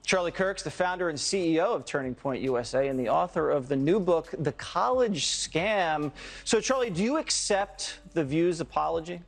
Charlie Kirk's the founder and CEO of Turning Point USA and the author of the new book, The College Scam. So, Charlie, do you accept the View's apology?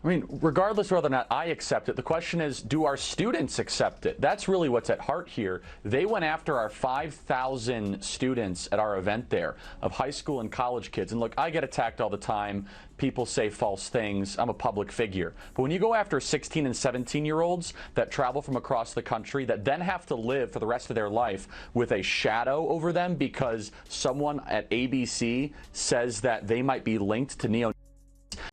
I mean, regardless of whether or not I accept it, the question is, do our students accept it? That's really what's at heart here. They went after our 5,000 students at our event there of high school and college kids. And look, I get attacked all the time. People say false things. I'm a public figure. But when you go after 16 and 17-year-olds that travel from across the country that then have to live for the rest of their life with a shadow over them because someone at ABC says that they might be linked to neo.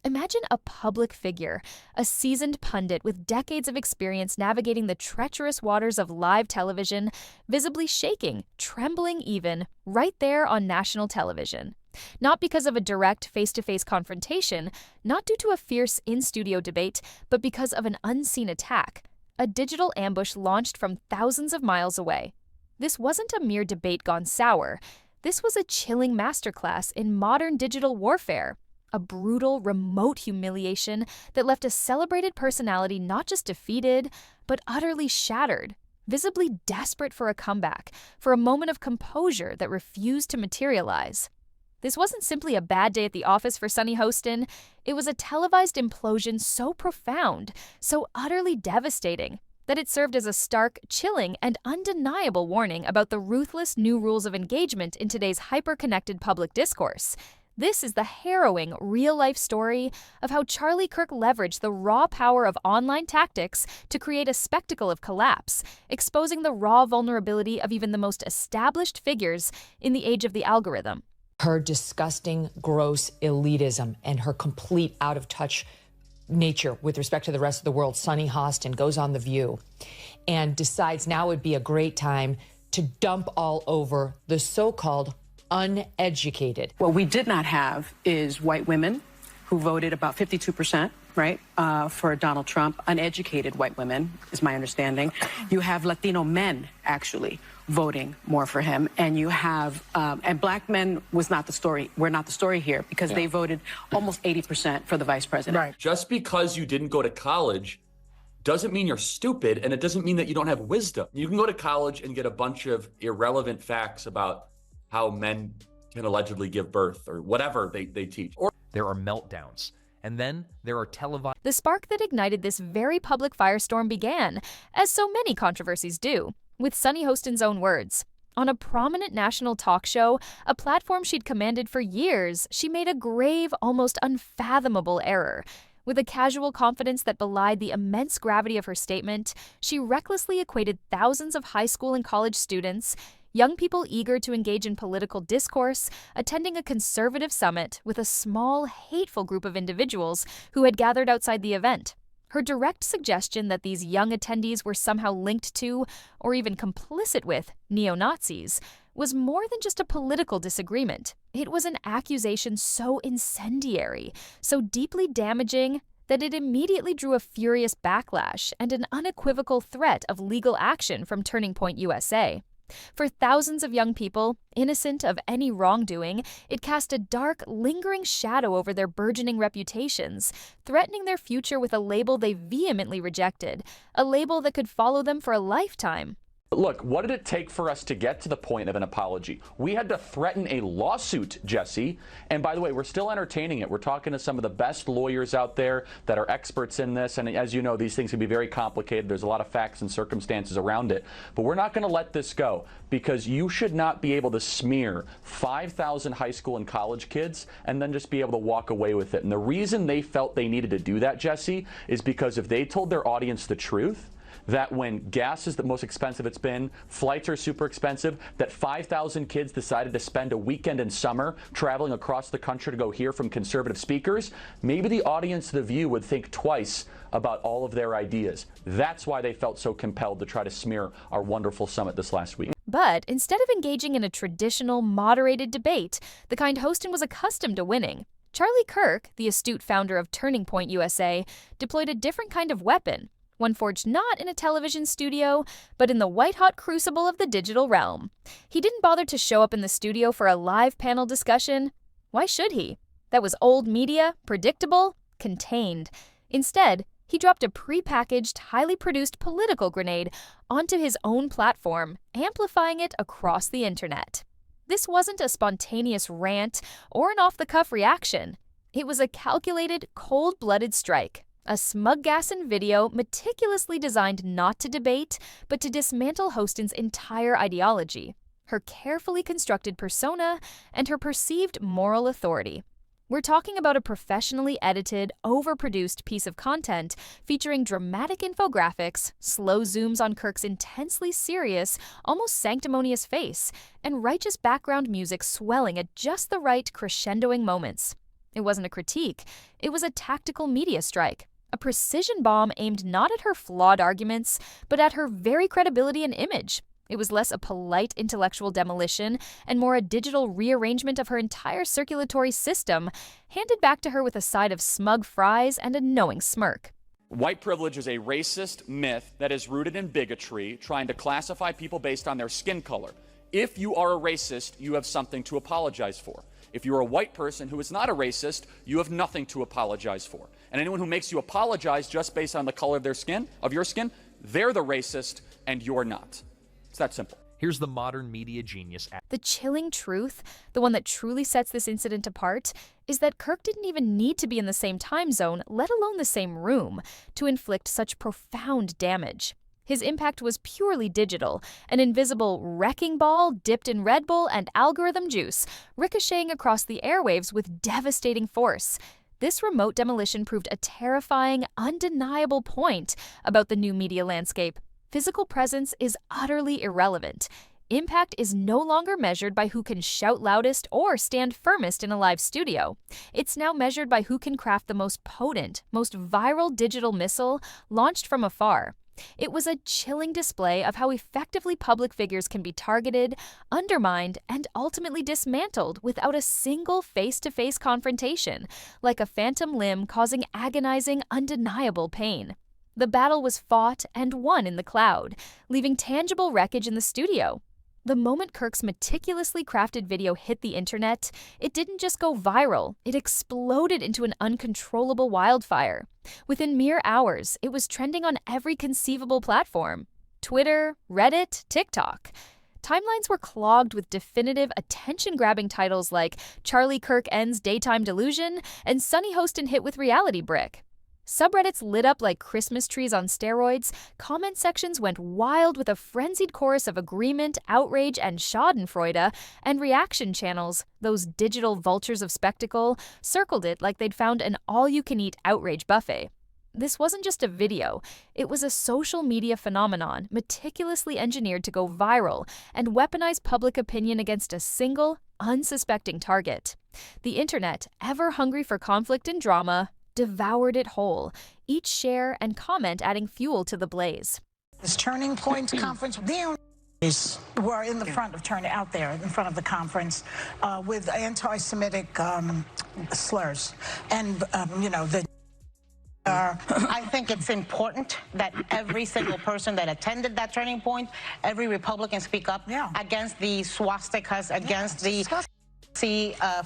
Imagine a public figure, a seasoned pundit with decades of experience navigating the treacherous waters of live television, visibly shaking, trembling even, right there on national television. Not because of a direct face-to-face confrontation, not due to a fierce in-studio debate, but because of an unseen attack, a digital ambush launched from thousands of miles away. This wasn't a mere debate gone sour. This was a chilling masterclass in modern digital warfare. A brutal, remote humiliation that left a celebrated personality not just defeated, but utterly shattered, visibly desperate for a comeback, for a moment of composure that refused to materialize. This wasn't simply a bad day at the office for Sunny Hostin. It was a televised implosion so profound, so utterly devastating, that it served as a stark, chilling, and undeniable warning about the ruthless new rules of engagement in today's hyper-connected public discourse. This is the harrowing, real-life story of how Charlie Kirk leveraged the raw power of online tactics to create a spectacle of collapse, exposing the raw vulnerability of even the most established figures in the age of the algorithm. Her disgusting, gross elitism and her complete out-of-touch nature with respect to the rest of the world. Sunny Hostin goes on The View and decides now would be a great time to dump all over the so-called uneducated. What we did not have is white women who voted about 52%, right, for Donald Trump. Uneducated white women, is my understanding. You have Latino men, actually, voting more for him. And you have, and black men was not the story. We're not the story here because they voted almost 80% for the vice president. Right. Just because you didn't go to college doesn't mean you're stupid, and it doesn't mean that you don't have wisdom. You can go to college and get a bunch of irrelevant facts about how men can allegedly give birth or whatever they teach. Or there are meltdowns, and then there are televised. The spark that ignited this very public firestorm began, as so many controversies do, with Sunny Hostin's own words. On a prominent national talk show, a platform she'd commanded for years, she made a grave, almost unfathomable error. With a casual confidence that belied the immense gravity of her statement, she recklessly equated thousands of high school and college students, young people eager to engage in political discourse, attending a conservative summit with a small, hateful group of individuals who had gathered outside the event. Her direct suggestion that these young attendees were somehow linked to, or even complicit with, neo-Nazis was more than just a political disagreement. It was an accusation so incendiary, so deeply damaging, that it immediately drew a furious backlash and an unequivocal threat of legal action from Turning Point USA. For thousands of young people, innocent of any wrongdoing, it cast a dark, lingering shadow over their burgeoning reputations, threatening their future with a label they vehemently rejected, a label that could follow them for a lifetime. Look, what did it take for us to get to the point of an apology? We had to threaten a lawsuit, Jesse. And by the way, we're still entertaining it. We're talking to some of the best lawyers out there that are experts in this. And as you know, these things can be very complicated. There's a lot of facts and circumstances around it. But we're not going to let this go, because you should not be able to smear 5,000 high school and college kids and then just be able to walk away with it. And the reason they felt they needed to do that, Jesse, is because if they told their audience the truth, that when gas is the most expensive it's been, flights are super expensive, that 5,000 kids decided to spend a weekend in summer traveling across the country to go hear from conservative speakers, maybe the audience of The View would think twice about all of their ideas. That's why they felt so compelled to try to smear our wonderful summit this last week. But instead of engaging in a traditional, moderated debate, the kind Hostin was accustomed to winning, Charlie Kirk, the astute founder of Turning Point USA, deployed a different kind of weapon. One forged not in a television studio, but in the white-hot crucible of the digital realm. He didn't bother to show up in the studio for a live panel discussion. Why should he? That was old media, predictable, contained. Instead, he He dropped a prepackaged, highly produced political grenade onto his own platform, amplifying it across the internet. This wasn't a spontaneous rant or an off-the-cuff reaction. It was a calculated, cold-blooded strike, a smug-gassin' video meticulously designed not to debate, but to dismantle Hostin's entire ideology, her carefully constructed persona, and her perceived moral authority. We're talking about a professionally edited, overproduced piece of content featuring dramatic infographics, slow zooms on Kirk's intensely serious, almost sanctimonious face, and righteous background music swelling at just the right crescendoing moments. It wasn't a critique, it was a tactical media strike, a precision bomb aimed not at her flawed arguments, but at her very credibility and image. It was less a polite intellectual demolition and more a digital rearrangement of her entire circulatory system, handed back to her with a side of smug fries and a knowing smirk. White privilege is a racist myth that is rooted in bigotry, trying to classify people based on their skin color. If you are a racist, you have something to apologize for. If you're a white person who is not a racist, you have nothing to apologize for. And anyone who makes you apologize just based on the color of their skin, they're the racist and you're not. It's that simple. Here's the modern media genius. The chilling truth, the one that truly sets this incident apart, is that Kirk didn't even need to be in the same time zone, let alone the same room, to inflict such profound damage. His impact was purely digital, an invisible wrecking ball dipped in Red Bull and algorithm juice, ricocheting across the airwaves with devastating force. This remote demolition proved a terrifying, undeniable point about the new media landscape. Physical presence is utterly irrelevant. Impact is no longer measured by who can shout loudest or stand firmest in a live studio. It's now measured by who can craft the most potent, most viral digital missile launched from afar. It was a chilling display of how effectively public figures can be targeted, undermined, and ultimately dismantled without a single face-to-face confrontation, like a phantom limb causing agonizing, undeniable pain. The battle was fought and won in the cloud, leaving tangible wreckage in the studio. The moment Kirk's meticulously crafted video hit the internet, it didn't just go viral, it exploded into an uncontrollable wildfire. Within mere hours, it was trending on every conceivable platform: Twitter, Reddit, TikTok. Timelines were clogged with definitive, attention-grabbing titles like Charlie Kirk Ends Daytime Delusion and Sunny Hostin Hit with Reality Brick. Subreddits lit up like Christmas trees on steroids, comment sections went wild with a frenzied chorus of agreement, outrage, and schadenfreude, and reaction channels, those digital vultures of spectacle, circled it like they'd found an all-you-can-eat outrage buffet. This wasn't just a video, it was a social media phenomenon meticulously engineered to go viral and weaponize public opinion against a single, unsuspecting target. The internet, ever hungry for conflict and drama, devoured it whole, each share and comment adding fuel to the blaze. This Turning Point conference, the were in the front of out there in front of the conference with anti-Semitic slurs, and I think it's important that every single person that attended that Turning Point, every Republican speak up against the swastikas, against the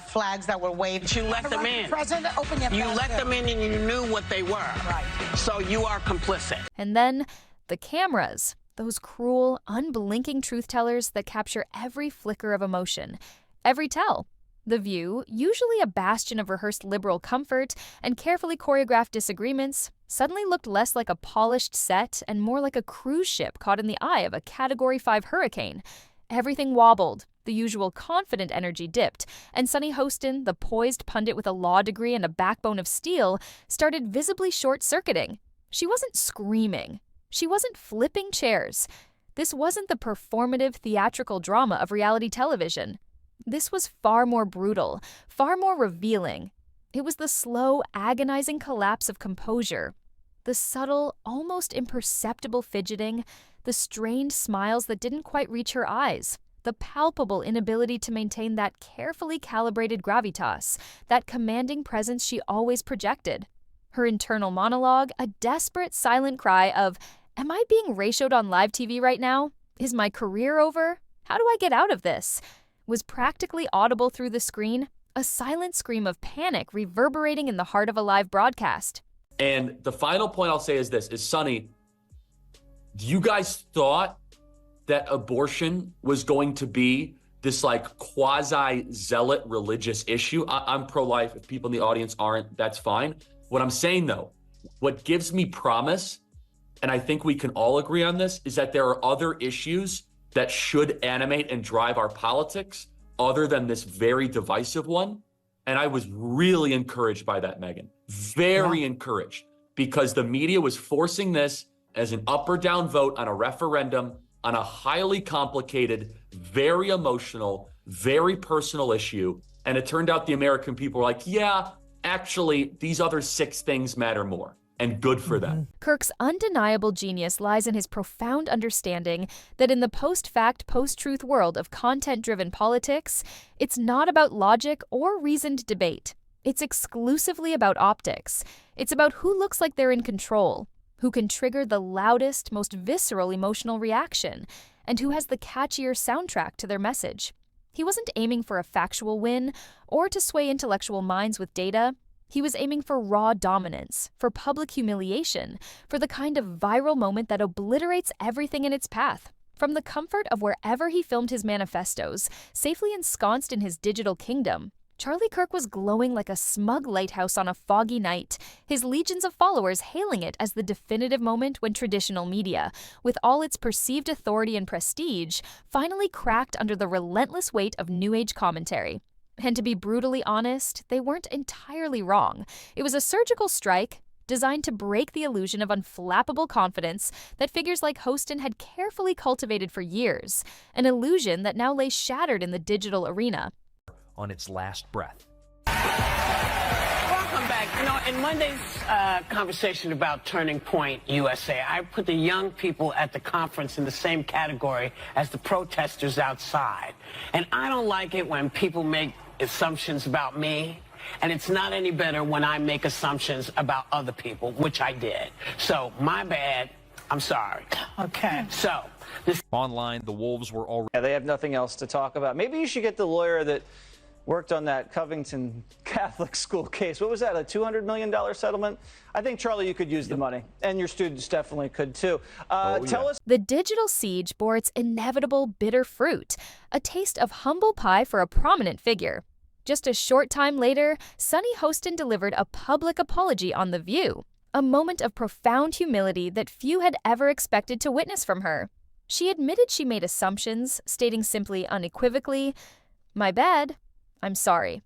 flags that were waved. You let them in. President, open your You let them in and you knew what they were. Right. So you are complicit. And then the cameras, those cruel, unblinking truth-tellers that capture every flicker of emotion, every tell. The View, usually a bastion of rehearsed liberal comfort and carefully choreographed disagreements, suddenly looked less like a polished set and more like a cruise ship caught in the eye of a Category 5 hurricane. Everything wobbled, the usual confident energy dipped, and Sunny Hostin, the poised pundit with a law degree and a backbone of steel, started visibly short-circuiting. She wasn't screaming. She wasn't flipping chairs. This wasn't the performative theatrical drama of reality television. This was far more brutal, far more revealing. It was the slow, agonizing collapse of composure. The subtle, almost imperceptible fidgeting, the strained smiles that didn't quite reach her eyes, the palpable inability to maintain that carefully calibrated gravitas, that commanding presence she always projected. Her internal monologue, a desperate silent cry of, "Am I being ratioed on live TV right now? Is my career over? How do I get out of this?" was practically audible through the screen, a silent scream of panic reverberating in the heart of a live broadcast. And the final point I'll say is this, is Sonny, you guys thought that abortion was going to be this like quasi-zealot religious issue. I'm pro-life. If people in the audience aren't, that's fine. What I'm saying though, what gives me promise, and I think we can all agree on this, is that there are other issues that should animate and drive our politics other than this very divisive one. And I was really encouraged by that, Megyn. Very encouraged, because the media was forcing this as an up or down vote on a referendum on a highly complicated, very emotional, very personal issue. And it turned out the American people were like, yeah, actually, these other 6 things matter more. And good for them. Kirk's undeniable genius lies in his profound understanding that in the post-fact, post-truth world of content-driven politics, it's not about logic or reasoned debate. It's exclusively about optics. It's about who looks like they're in control, who can trigger the loudest, most visceral emotional reaction, and who has the catchier soundtrack to their message. He wasn't aiming for a factual win or to sway intellectual minds with data. He was aiming for raw dominance, for public humiliation, for the kind of viral moment that obliterates everything in its path. From the comfort of wherever he filmed his manifestos, safely ensconced in his digital kingdom, Charlie Kirk was glowing like a smug lighthouse on a foggy night, his legions of followers hailing it as the definitive moment when traditional media, with all its perceived authority and prestige, finally cracked under the relentless weight of New Age commentary. And to be brutally honest, they weren't entirely wrong. It was a surgical strike designed to break the illusion of unflappable confidence that figures like Hostin had carefully cultivated for years, an illusion that now lay shattered in the digital arena. On its last breath. Welcome back. You know, in Monday's conversation about Turning Point USA, I put the young people at the conference in the same category as the protesters outside. And I don't like it when people make assumptions about me, and it's not any better when I make assumptions about other people, which I did. So, my bad. I'm sorry. Okay. So, this Online, the Wolves were already... Yeah, they have nothing else to talk about. Maybe you should get the lawyer that worked on that Covington Catholic school case. What was that, a $200 million settlement? I think, Charlie, you could use the money, and your students definitely could, too. Tell us. The digital siege bore its inevitable bitter fruit, a taste of humble pie for a prominent figure. Just a short time later, Sunny Hostin delivered a public apology on The View, a moment of profound humility that few had ever expected to witness from her. She admitted she made assumptions, stating simply unequivocally, "My bad. I'm sorry."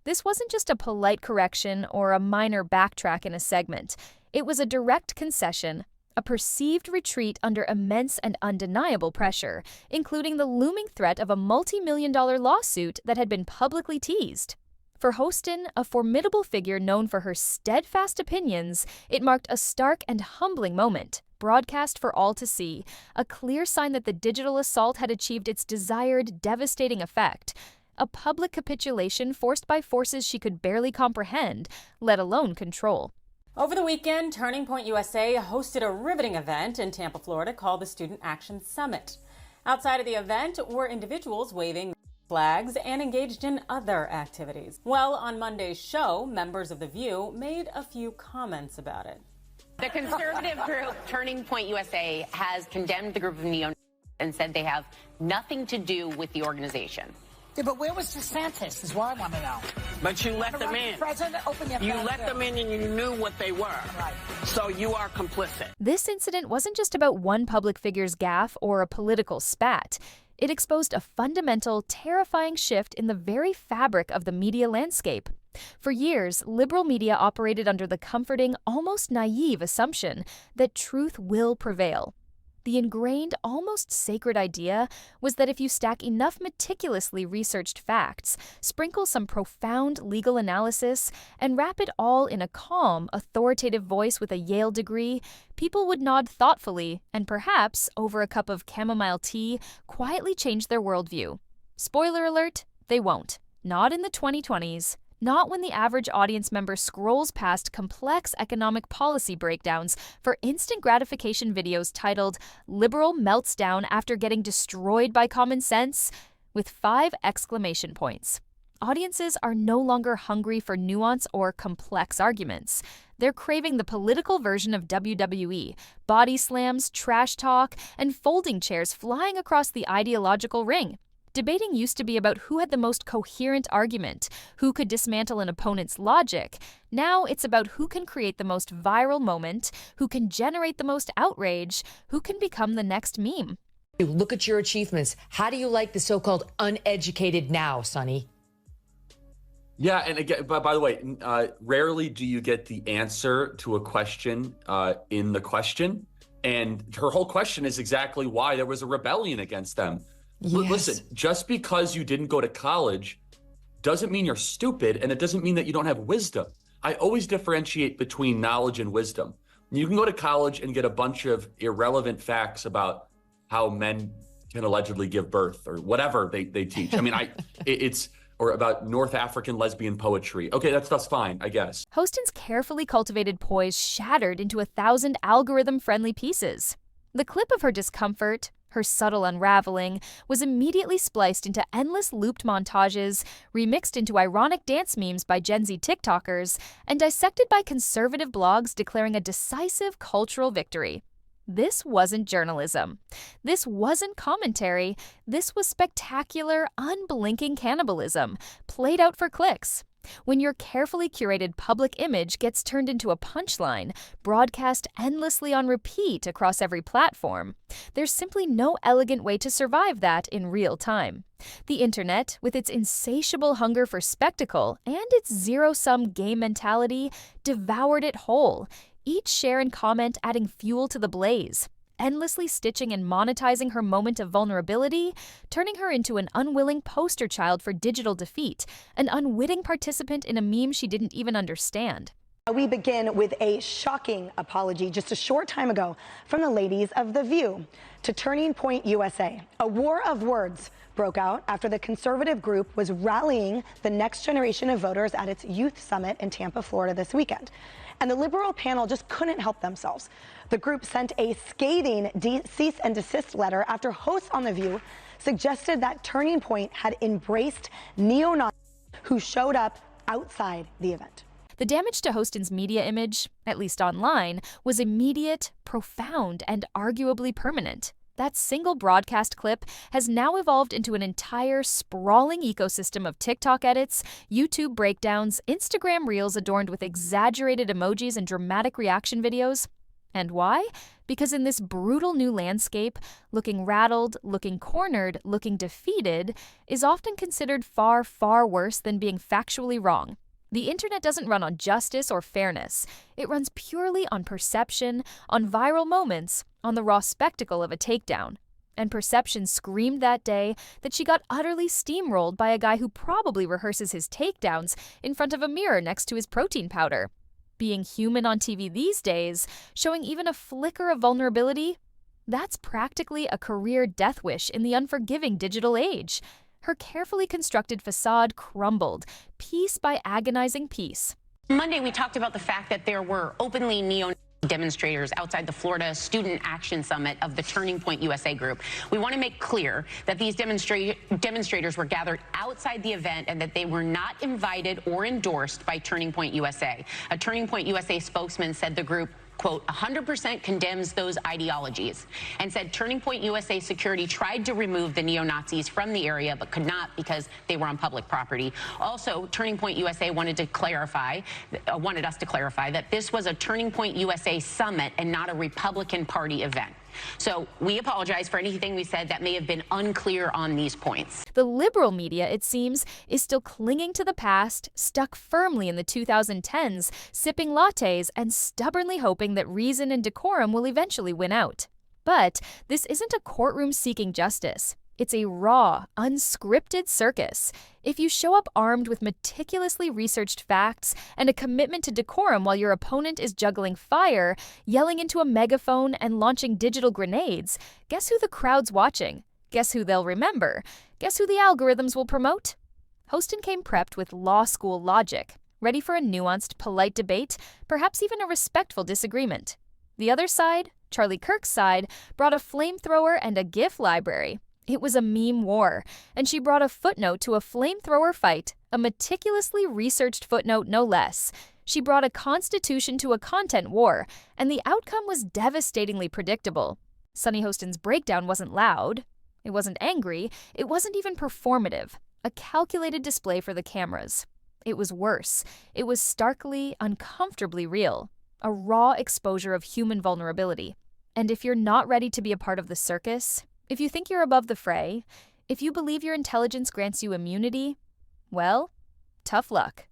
This wasn't just a polite correction or a minor backtrack in a segment. It was a direct concession, a perceived retreat under immense and undeniable pressure, including the looming threat of a multi-million-dollar lawsuit that had been publicly teased. For Hostin, a formidable figure known for her steadfast opinions, it marked a stark and humbling moment, broadcast for all to see, a clear sign that the digital assault had achieved its desired devastating effect, a public capitulation forced by forces she could barely comprehend, let alone control. Over the weekend, Turning Point USA hosted a riveting event in Tampa, Florida called the Student Action Summit. Outside of the event were individuals waving flags and engaged in other activities. Well, on Monday's show, members of The View made a few comments about it. The conservative group Turning Point USA has condemned the group of neo-Nazis and said they have nothing to do with the organization. Yeah, but where was DeSantis is what I want to know. But you let them in. You let them in and you knew what they were. Right. So you are complicit. This incident wasn't just about one public figure's gaffe or a political spat. It exposed a fundamental, terrifying shift in the very fabric of the media landscape. For years, liberal media operated under the comforting, almost naive assumption that truth will prevail. The ingrained, almost sacred idea was that if you stack enough meticulously researched facts, sprinkle some profound legal analysis, and wrap it all in a calm, authoritative voice with a Yale degree, people would nod thoughtfully and perhaps, over a cup of chamomile tea, quietly change their worldview. Spoiler alert, they won't. Not in the 2020s. Not when the average audience member scrolls past complex economic policy breakdowns for instant gratification videos titled "Liberal Melts Down After Getting Destroyed by Common Sense" with 5 exclamation points. Audiences are no longer hungry for nuance or complex arguments. They're craving the political version of WWE, body slams, trash talk, and folding chairs flying across the ideological ring. Debating used to be about who had the most coherent argument, who could dismantle an opponent's logic. Now it's about who can create the most viral moment, who can generate the most outrage, who can become the next meme. Look at your achievements. How do you like the so-called uneducated now, Sonny? Yeah, and again, by the way, rarely do you get the answer to a question in the question. And her whole question is exactly why there was a rebellion against them. Yes. Listen, just because you didn't go to college doesn't mean you're stupid, and it doesn't mean that you don't have wisdom. I always differentiate between knowledge and wisdom. You can go to college and get a bunch of irrelevant facts about how men can allegedly give birth or whatever they teach. I mean, or about North African lesbian poetry. Okay, that stuff's fine, I guess. Hostin's carefully cultivated poise shattered into 1,000 algorithm-friendly pieces. The clip of her discomfort, her subtle unraveling, was immediately spliced into endless looped montages, remixed into ironic dance memes by Gen Z TikTokers, and dissected by conservative blogs declaring a decisive cultural victory. This wasn't journalism. This wasn't commentary. This was spectacular, unblinking cannibalism, played out for clicks. When your carefully curated public image gets turned into a punchline, broadcast endlessly on repeat across every platform, there's simply no elegant way to survive that in real time. The internet, with its insatiable hunger for spectacle and its zero-sum game mentality, devoured it whole, each share and comment adding fuel to the blaze, endlessly stitching and monetizing her moment of vulnerability, turning her into an unwilling poster child for digital defeat, an unwitting participant in a meme she didn't even understand. We begin with a shocking apology just a short time ago from the ladies of The View to Turning Point USA. A war of words broke out after the conservative group was rallying the next generation of voters at its youth summit in Tampa, Florida this weekend. And the liberal panel just couldn't help themselves. The group sent a scathing cease and desist letter after hosts on The View suggested that Turning Point had embraced neo-Nazis who showed up outside the event. The damage to Hostin's media image, at least online, was immediate, profound, and arguably permanent. That single broadcast clip has now evolved into an entire sprawling ecosystem of TikTok edits, YouTube breakdowns, Instagram reels adorned with exaggerated emojis and dramatic reaction videos. And why? Because in this brutal new landscape, looking rattled, looking cornered, looking defeated is often considered far, far worse than being factually wrong. The internet doesn't run on justice or fairness. It runs purely on perception, on viral moments, on the raw spectacle of a takedown. And perception screamed that day that she got utterly steamrolled by a guy who probably rehearses his takedowns in front of a mirror next to his protein powder. Being human on TV these days, showing even a flicker of vulnerability, that's practically a career death wish in the unforgiving digital age. Her carefully constructed facade crumbled, piece by agonizing piece. Monday, we talked about the fact that there were openly demonstrators outside the Florida Student Action Summit of the Turning Point USA group. We want to make clear that these demonstrators were gathered outside the event and that they were not invited or endorsed by Turning Point USA. A Turning Point USA spokesman said the group, quote, 100% condemns those ideologies, and said Turning Point USA security tried to remove the neo-Nazis from the area but could not because they were on public property. Also, Turning Point USA wanted us to clarify that this was a Turning Point USA summit and not a Republican Party event. So we apologize for anything we said that may have been unclear on these points. The liberal media, it seems, is still clinging to the past, stuck firmly in the 2010s, sipping lattes and stubbornly hoping that reason and decorum will eventually win out. But this isn't a courtroom seeking justice. It's a raw, unscripted circus. If you show up armed with meticulously researched facts and a commitment to decorum while your opponent is juggling fire, yelling into a megaphone, and launching digital grenades, guess who the crowd's watching? Guess who they'll remember? Guess who the algorithms will promote? Hostin came prepped with law school logic, ready for a nuanced, polite debate, perhaps even a respectful disagreement. The other side, Charlie Kirk's side, brought a flamethrower and a GIF library. It was a meme war, and she brought a footnote to a flamethrower fight, a meticulously researched footnote no less. She brought a constitution to a content war, and the outcome was devastatingly predictable. Sunny Hostin's breakdown wasn't loud. It wasn't angry. It wasn't even performative. A calculated display for the cameras. It was worse. It was starkly, uncomfortably real. A raw exposure of human vulnerability. And if you're not ready to be a part of the circus, if you think you're above the fray, if you believe your intelligence grants you immunity, well, tough luck.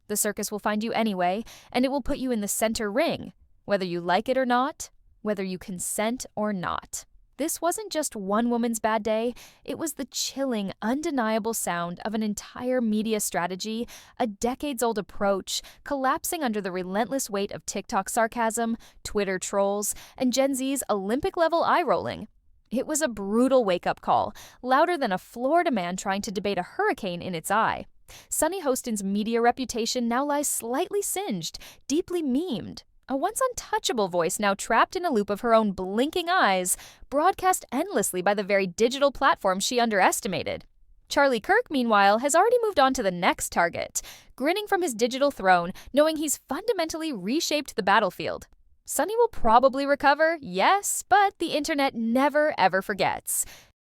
The circus will find you anyway, and it will put you in the center ring, whether you like it or not, whether you consent or not. This wasn't just one woman's bad day, it was the chilling, undeniable sound of an entire media strategy, a decades-old approach, collapsing under the relentless weight of TikTok sarcasm, Twitter trolls, and Gen Z's Olympic-level eye-rolling. It was a brutal wake-up call, louder than a Florida man trying to debate a hurricane in its eye. Sunny Hostin's media reputation now lies slightly singed, deeply memed. A once untouchable voice now trapped in a loop of her own blinking eyes, broadcast endlessly by the very digital platform she underestimated. Charlie Kirk, meanwhile, has already moved on to the next target, grinning from his digital throne, knowing he's fundamentally reshaped the battlefield. Sunny will probably recover, yes, but the internet never ever forgets.